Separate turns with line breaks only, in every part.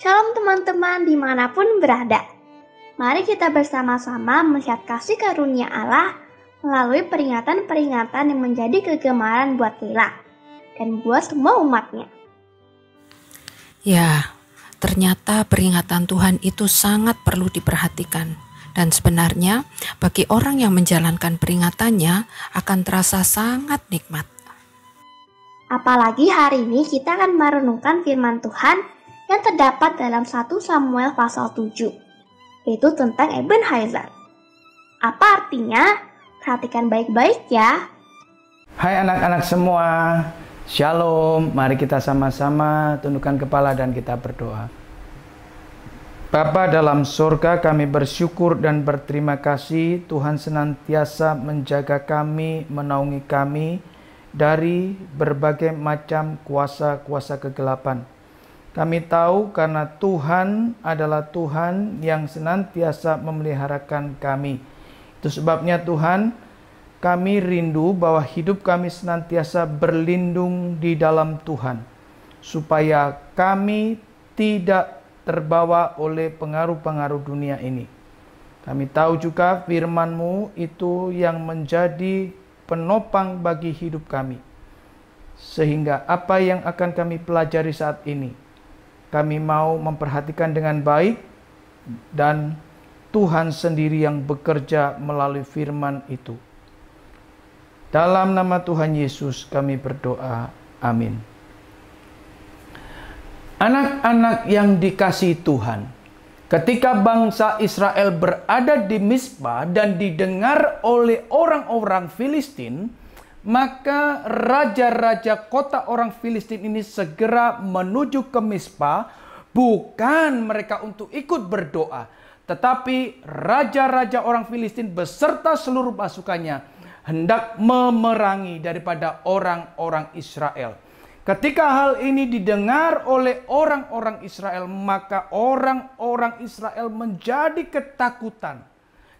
Shalom teman-teman dimanapun berada. Mari kita bersama-sama melihat kasih karunia Allah melalui peringatan-peringatan yang menjadi kegemaran buat Lila dan buat semua umatnya.
Ya, ternyata peringatan Tuhan itu sangat perlu diperhatikan. Dan sebenarnya bagi orang yang menjalankan peringatannya akan terasa sangat nikmat.
Apalagi hari ini kita akan merenungkan firman Tuhan yang terdapat dalam 1 Samuel pasal 7, yaitu tentang Ebenezer. Apa artinya? Perhatikan baik-baik ya.
Hai anak-anak semua, Shalom. Mari kita sama-sama tundukkan kepala dan kita berdoa. Bapa dalam surga, kami bersyukur dan berterima kasih Tuhan senantiasa menjaga kami, menaungi kami dari berbagai macam kuasa-kuasa kegelapan. Kami tahu karena Tuhan adalah Tuhan yang senantiasa memeliharakan kami. Itu sebabnya Tuhan, kami rindu bahwa hidup kami senantiasa berlindung di dalam Tuhan, supaya kami tidak terbawa oleh pengaruh-pengaruh dunia ini. Kami tahu juga firman-Mu itu yang menjadi penopang bagi hidup kami. Sehingga apa yang akan kami pelajari saat ini, kami mau memperhatikan dengan baik, dan Tuhan sendiri yang bekerja melalui firman itu. Dalam nama Tuhan Yesus kami berdoa. Amin. Anak-anak yang dikasihi Tuhan, ketika bangsa Israel berada di Mizpah dan didengar oleh orang-orang Filistin, maka raja-raja kota orang Filistin ini segera menuju ke Mizpah, bukan mereka untuk ikut berdoa, tetapi raja-raja orang Filistin beserta seluruh pasukannya hendak memerangi daripada orang-orang Israel. Ketika hal ini didengar oleh orang-orang Israel, maka orang-orang Israel menjadi ketakutan.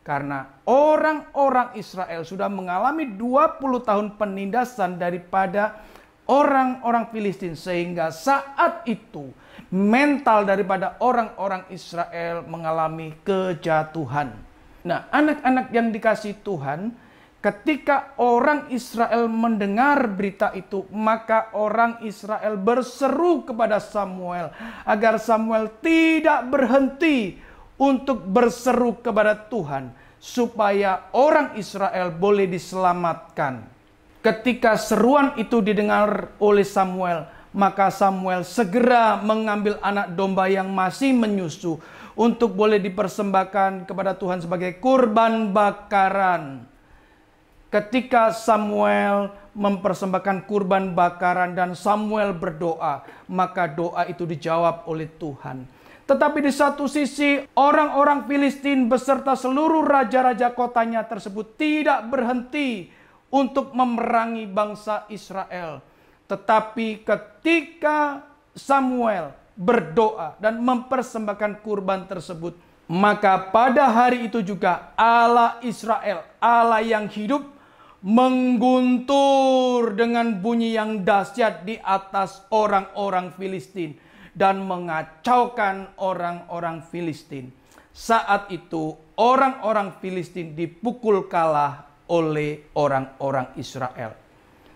Karena orang-orang Israel sudah mengalami 20 tahun penindasan daripada orang-orang Filistin. Sehingga saat itu mental daripada orang-orang Israel mengalami kejatuhan. Nah, anak-anak yang dikasihi Tuhan, ketika orang Israel mendengar berita itu, maka orang Israel berseru kepada Samuel agar Samuel tidak berhenti untuk berseru kepada Tuhan supaya orang Israel boleh diselamatkan. Ketika seruan itu didengar oleh Samuel, maka Samuel segera mengambil anak domba yang masih menyusu untuk boleh dipersembahkan kepada Tuhan sebagai kurban bakaran. Ketika Samuel mempersembahkan kurban bakaran dan Samuel berdoa, maka doa itu dijawab oleh Tuhan. Tetapi di satu sisi, orang-orang Filistin beserta seluruh raja-raja kotanya tersebut tidak berhenti untuk memerangi bangsa Israel. Tetapi ketika Samuel berdoa dan mempersembahkan kurban tersebut, maka pada hari itu juga Allah Israel, Allah yang hidup, mengguntur dengan bunyi yang dahsyat di atas orang-orang Filistin dan mengacaukan orang-orang Filistin. Saat itu orang-orang Filistin dipukul kalah oleh orang-orang Israel.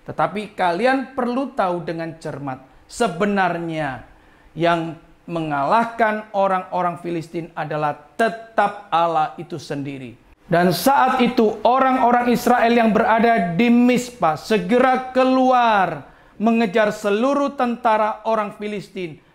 Tetapi kalian perlu tahu dengan cermat, sebenarnya yang mengalahkan orang-orang Filistin adalah tetap Allah itu sendiri. Dan saat itu orang-orang Israel yang berada di Mizpah segera keluar mengejar seluruh tentara orang Filistin.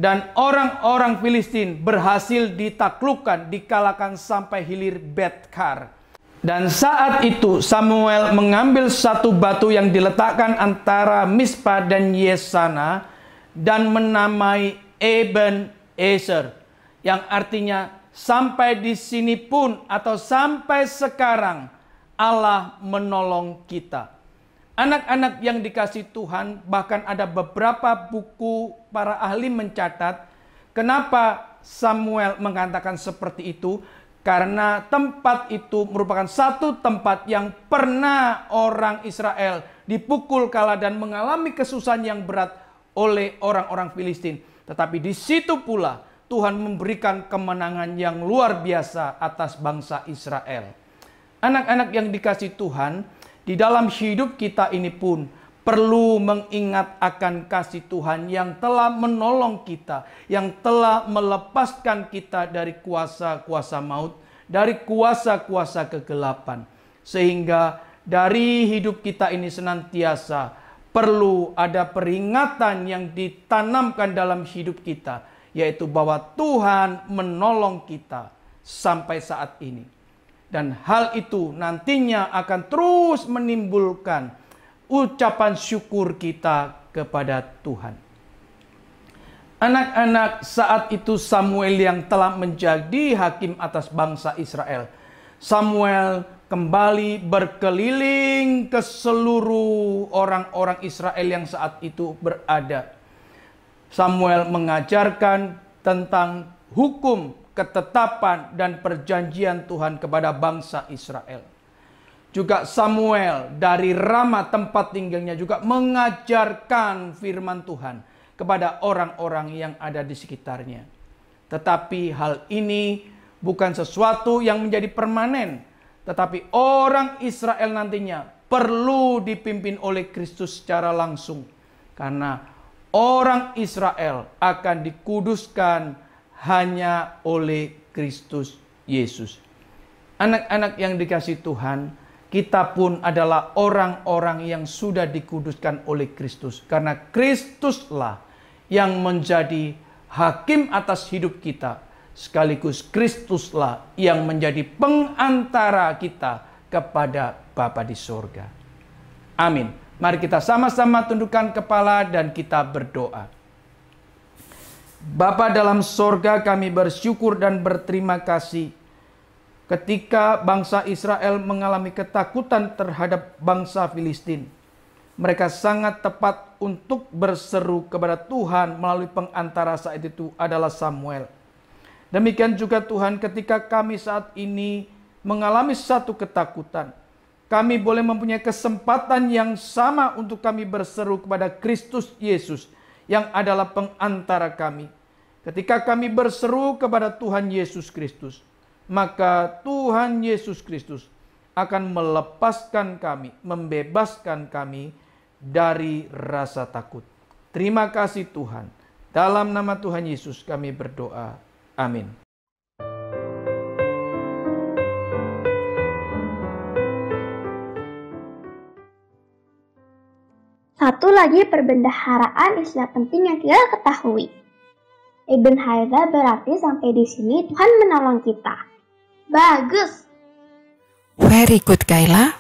Dan orang-orang Filistin berhasil ditaklukkan, dikalahkan sampai hilir Bet-kar. Dan saat itu Samuel mengambil satu batu yang diletakkan antara Mizpah dan Yesana dan menamai Ebenezer, yang artinya sampai di sini pun atau sampai sekarang Allah menolong kita. Anak-anak yang dikasihi Tuhan, bahkan ada beberapa buku para ahli mencatat kenapa Samuel mengatakan seperti itu. Karena tempat itu merupakan satu tempat yang pernah orang Israel dipukul kalah dan mengalami kesusahan yang berat oleh orang-orang Filistin. Tetapi di situ pula Tuhan memberikan kemenangan yang luar biasa atas bangsa Israel. Anak-anak yang dikasihi Tuhan, di dalam hidup kita ini pun perlu mengingat akan kasih Tuhan yang telah menolong kita, yang telah melepaskan kita dari kuasa-kuasa maut, dari kuasa-kuasa kegelapan. Sehingga dari hidup kita ini senantiasa perlu ada peringatan yang ditanamkan dalam hidup kita, yaitu bahwa Tuhan menolong kita sampai saat ini. Dan hal itu nantinya akan terus menimbulkan ucapan syukur kita kepada Tuhan. Anak-anak, saat itu Samuel yang telah menjadi hakim atas bangsa Israel. Samuel kembali berkeliling ke seluruh orang-orang Israel yang saat itu berada. Samuel mengajarkan tentang hukum, ketetapan, dan perjanjian Tuhan kepada bangsa Israel. Juga Samuel dari Rama tempat tinggalnya juga mengajarkan firman Tuhan kepada orang-orang yang ada di sekitarnya. Tetapi hal ini bukan sesuatu yang menjadi permanen. Tetapi orang Israel nantinya perlu dipimpin oleh Kristus secara langsung. Karena orang Israel akan dikuduskan hanya oleh Kristus Yesus. Anak-anak yang dikasihi Tuhan, kita pun adalah orang-orang yang sudah dikuduskan oleh Kristus. Karena Kristuslah yang menjadi hakim atas hidup kita. Sekaligus Kristuslah yang menjadi pengantara kita kepada Bapa di sorga. Amin. Mari kita sama-sama tundukkan kepala dan kita berdoa. Bapa dalam sorga, kami bersyukur dan berterima kasih ketika bangsa Israel mengalami ketakutan terhadap bangsa Filistin. Mereka sangat tepat untuk berseru kepada Tuhan melalui pengantara saat itu adalah Samuel. Demikian juga Tuhan, ketika kami saat ini mengalami satu ketakutan, kami boleh mempunyai kesempatan yang sama untuk kami berseru kepada Kristus Yesus yang adalah pengantara kami. Ketika kami berseru kepada Tuhan Yesus Kristus, maka Tuhan Yesus Kristus akan melepaskan kami, membebaskan kami dari rasa takut. Terima kasih Tuhan. Dalam nama Tuhan Yesus kami berdoa. Amin.
Satu lagi perbendaharaan istilah penting yang kita ketahui. Ibn Haizar berarti sampai di sini Tuhan menolong kita. Bagus.
Very good, Kayla.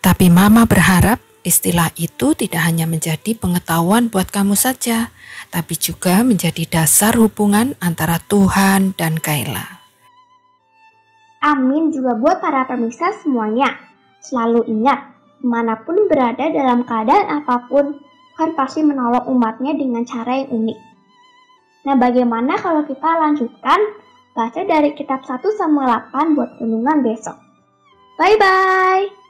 Tapi Mama berharap istilah itu tidak hanya menjadi pengetahuan buat kamu saja, tapi juga menjadi dasar hubungan antara Tuhan dan Kayla.
Amin juga buat para pemirsa semuanya. Selalu ingat, dimanapun berada dalam keadaan apapun, Tuhan pasti menolong umatnya dengan cara yang unik. Nah, bagaimana kalau kita lanjutkan baca dari kitab 1 Samuel 8 buat renungan besok? Bye-bye!